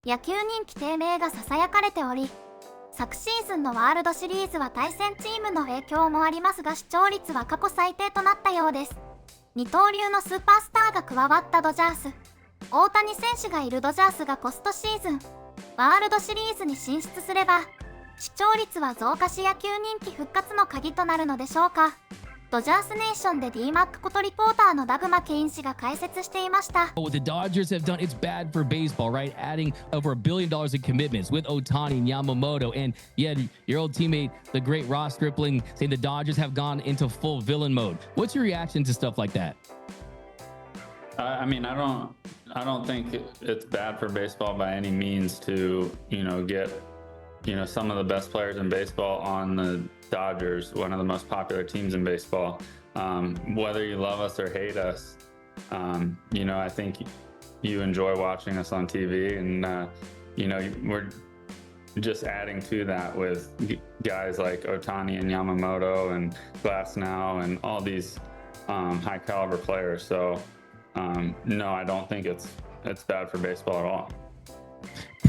野球人気低迷が囁かれており、昨シーズンのワールドシリーズは対戦チームの影響もありますが、視聴率は過去最低となったようです。二刀流のスーパースターが加わったドジャース。大谷選手がいるドジャースがポストシーズンワールドシリーズに進出すれば、視聴率は増加し野球人気復活の鍵となるのでしょうか。ドジャースネーションで D マックことリポーターのダグマケイン氏が解説していました。What the Dodgers have done, it's bad for baseball, right? Adding over $1 billion in commitments with Ohtani and Yamamoto. And yeah, your old teammate, the great Ross Stripling, saying the Dodgers have gone into full villain mode. What's your reaction to stuff like that? I mean, I don't think it's bad for baseball by any means to, get, some of the best players in baseball on the Dodgers, one of the most popular teams in baseball. Whether you love us or hate us, I think you enjoy watching us on TV, and we're just adding to that with guys like Ohtani and Yamamoto and Glasnow and all these high caliber players. So no, I don't think it's bad for baseball at all.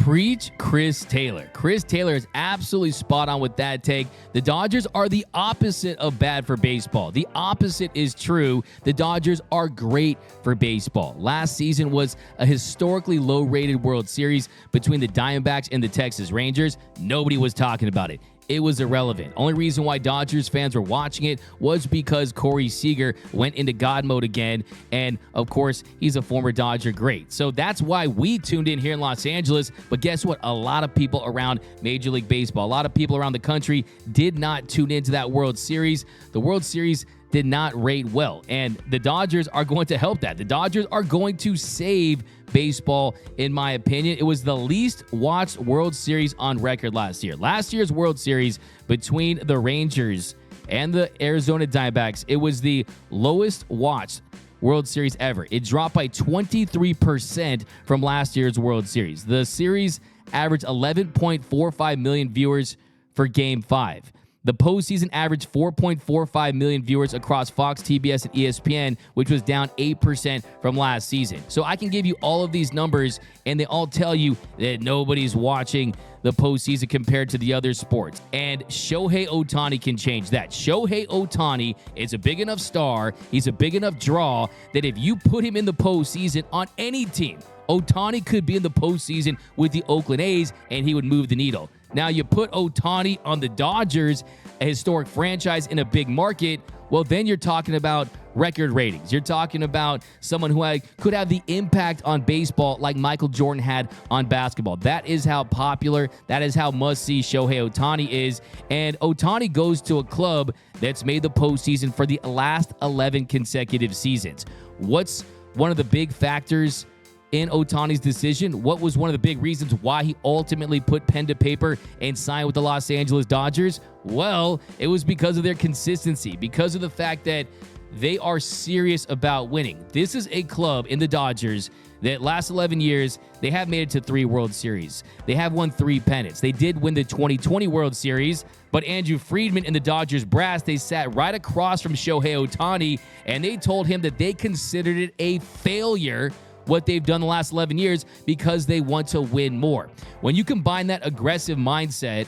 Preach Chris Taylor. Chris Taylor is absolutely spot on with that take. The Dodgers are the opposite of bad for baseball. The opposite is true. The Dodgers are great for baseball. Last season was a historically low-rated World Series between the Diamondbacks and the Texas Rangers. Nobody was talking about it. It was irrelevant. Only reason why Dodgers fans were watching it was because Corey Seager went into God mode again. And of course, he's a former Dodger great. So that's why we tuned in here in Los Angeles. But guess what? A lot of people around Major League Baseball, a lot of people around the country did not tune into that World Series. The World Series did not rate well, and the Dodgers are going to help that. The Dodgers are going to save baseball, in my opinion. It was the least watched World Series on record last year. Last year's World Series between the Rangers and the Arizona Diamondbacks, it was the lowest watched World Series ever. It dropped by 23% from last year's World Series. The series averaged 11.45 million viewers for Game 5. The postseason averaged 4.45 million viewers across Fox, TBS, and ESPN, which was down 8% from last season. So I can give you all of these numbers, and they all tell you that nobody's watching the postseason compared to the other sports. And Shohei Ohtani can change that. Shohei Ohtani is a big enough star, he's a big enough draw, that if you put him in the postseason on any team, Ohtani could be in the postseason with the Oakland A's, and he would move the needle. Now, you put Ohtani on the Dodgers, a historic franchise in a big market, well, then you're talking about record ratings. You're talking about someone who could have the impact on baseball like Michael Jordan had on basketball. That is how popular, that is how must-see Shohei Ohtani is. And Ohtani goes to a club that's made the postseason for the last 11 consecutive seasons. What's one of the big factors in Ohtani's decision? What was one of the big reasons why he ultimately put pen to paper and signed with the Los Angeles Dodgers? Well, it was because of their consistency, because of the fact that they are serious about winning. This is a club in the Dodgers that last 11 years, they have made it to 3 World Series. They have won 3 pennants. They did win the 2020 World Series, but Andrew Friedman and the Dodgers brass, they sat right across from Shohei Ohtani, and they told him that they considered it a failure what they've done the last 11 years because they want to win more. When you combine that aggressive mindset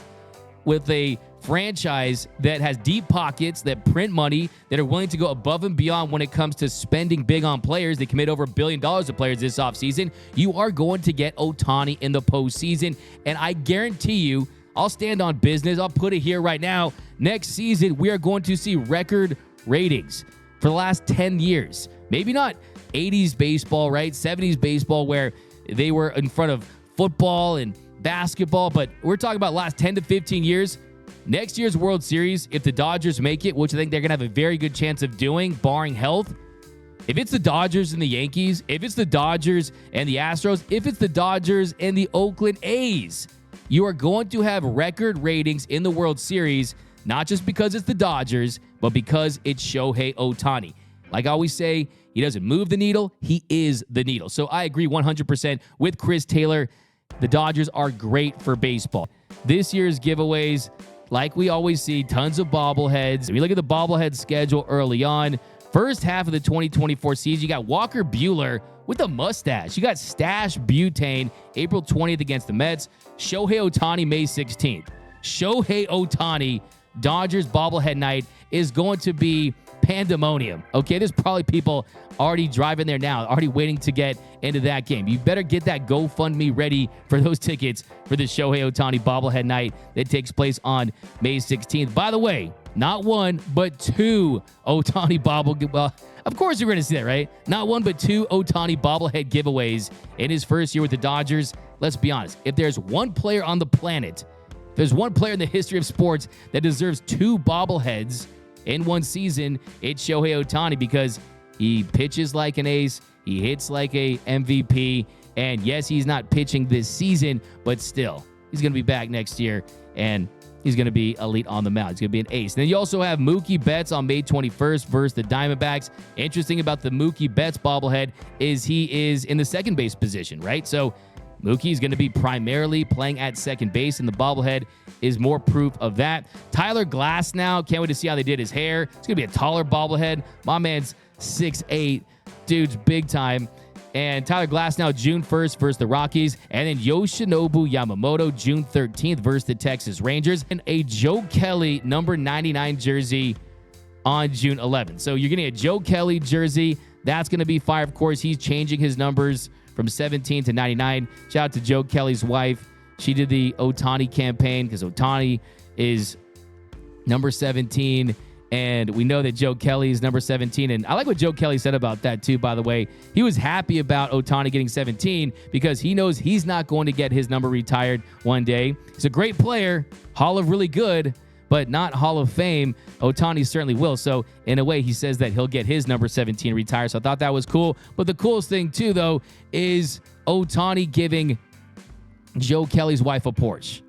with a franchise that has deep pockets, that print money, that are willing to go above and beyond when it comes to spending big on players, they commit over $1 billion to players this offseason, you are going to get Ohtani in the postseason. And I guarantee you, I'll stand on business, I'll put it here right now, next season we are going to see record ratings for the last 10 years. Maybe not 80s baseball, right? 70s baseball where they were in front of football and basketball, but we're talking about last 10 to 15 years. Next year's World Series, if the Dodgers make it, which I think they're going to have a very good chance of doing, barring health, if it's the Dodgers and the Yankees, if it's the Dodgers and the Astros, if it's the Dodgers and the Oakland A's, you are going to have record ratings in the World Series, not just because it's the Dodgers, but because it's Shohei Ohtani. Like I always say, he doesn't move the needle, he is the needle. So I agree 100% with Chris Taylor. The Dodgers are great for baseball. This year's giveaways, like we always see, tons of bobbleheads. If you look at the bobblehead schedule early on, first half of the 2024 season, you got Walker Buehler with a mustache. You got Stash Butane April 20th against the Mets. Shohei Ohtani May 16th. Shohei Ohtani Dodgers bobblehead night is going to be pandemonium. Okay, there's probably people already driving there now, already waiting to get into that game. You better get that GoFundMe ready for those tickets for the Shohei Ohtani bobblehead night that takes place on May 16th. By the way, not one, but two Ohtani well, of course you're going to see that, right? Not one, but two Ohtani bobblehead giveaways in his first year with the Dodgers. Let's be honest. If there's one player on the planet, if there's one player in the history of sports that deserves two bobbleheads in one season, it's Shohei Ohtani, because he pitches like an ace, he hits like a MVP, and yes, he's not pitching this season, but still, he's going to be back next year, and he's going to be elite on the mound. He's going to be an ace. Then you also have Mookie Betts on May 21st versus the Diamondbacks. Interesting about the Mookie Betts bobblehead is he is in the second base position, right? So Mookie is going to be primarily playing at second base, and the bobblehead is more proof of that. Tyler Glasnow, can't wait to see how they did his hair. It's going to be a taller bobblehead. My man's 6'8", dude's big time. And Tyler Glasnow, June 1st versus the Rockies. And then Yoshinobu Yamamoto, June 13th versus the Texas Rangers. And a Joe Kelly number 99 jersey on June 11th. So you're getting a Joe Kelly jersey. That's going to be fire. Of course, he's changing his numbers from 17 to 99. Shout out to Joe Kelly's wife. She did the Ohtani campaign because Ohtani is number 17. And we know that Joe Kelly is number 17. And I like what Joe Kelly said about that, too, by the way. He was happy about Ohtani getting 17 because he knows he's not going to get his number retired one day. He's a great player, Hall of really good, but not Hall of Fame. Ohtani certainly will. So, in a way, he says that he'll get his number 17 retired. So, I thought that was cool. But the coolest thing, too, though, is Ohtani giving Joe Kelly's wife a Porsche.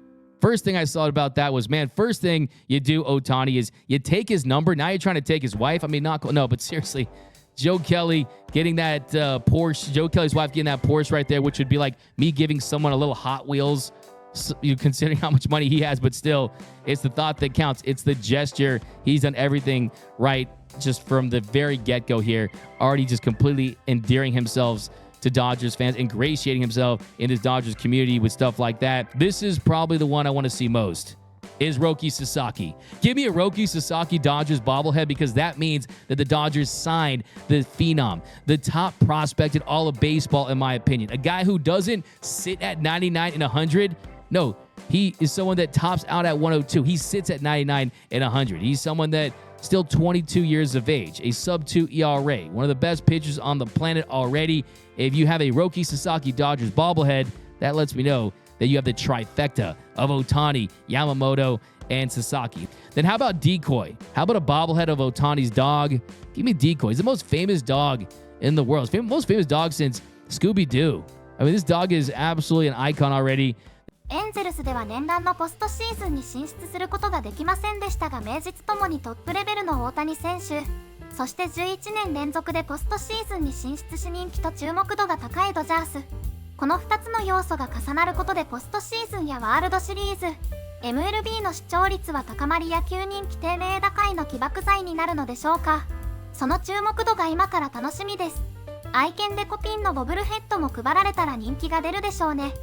First thing I saw about that was, man, first thing you do, Ohtani, is you take his number. Now you're trying to take his wife. I mean, not cool. No, but seriously, Joe Kelly getting that Porsche, Joe Kelly's wife getting that Porsche right there, which would be like me giving someone a little Hot Wheels, considering how much money he has. But still, it's the thought that counts. It's the gesture. He's done everything right just from the very get-go here, already just completely endearing himself to Dodgers fans, ingratiating himself in his Dodgers community with stuff like that. This is probably the one I want to see most, is Roki Sasaki. Give me a Roki Sasaki Dodgers bobblehead, because that means that the Dodgers signed the phenom, the top prospect in all of baseball, in my opinion. A guy who doesn't sit at 99 and 100. No, he is someone that tops out at 102. He sits at 99 and 100. He's someone that still 22 years of age, a sub-2 ERA, one of the best pitchers on the planet already. If you have a Roki Sasaki Dodgers bobblehead, that lets me know that you have the trifecta of Ohtani, Yamamoto, and Sasaki. Then how about Decoy? How about a bobblehead of Ohtani's dog? Give me Decoy. He's the most famous dog in the world. Most famous dog since Scooby-Doo. I mean, this dog is absolutely an icon already. エンゼルスでは念願のポストシーズンに進出することができませんでしたが、名実ともにトップレベルの大谷選手、そして11年連続でポストシーズンに進出し、人気と注目度が高いドジャース。この2つの要素が重なることで、ポストシーズンやワールドシリーズ、MLB の視聴率は高まり、野球人気低迷打開の起爆剤になるのでしょうか。その注目度が今から楽しみです。愛犬デコピンのボブルヘッドも配られたら人気が出るでしょうね。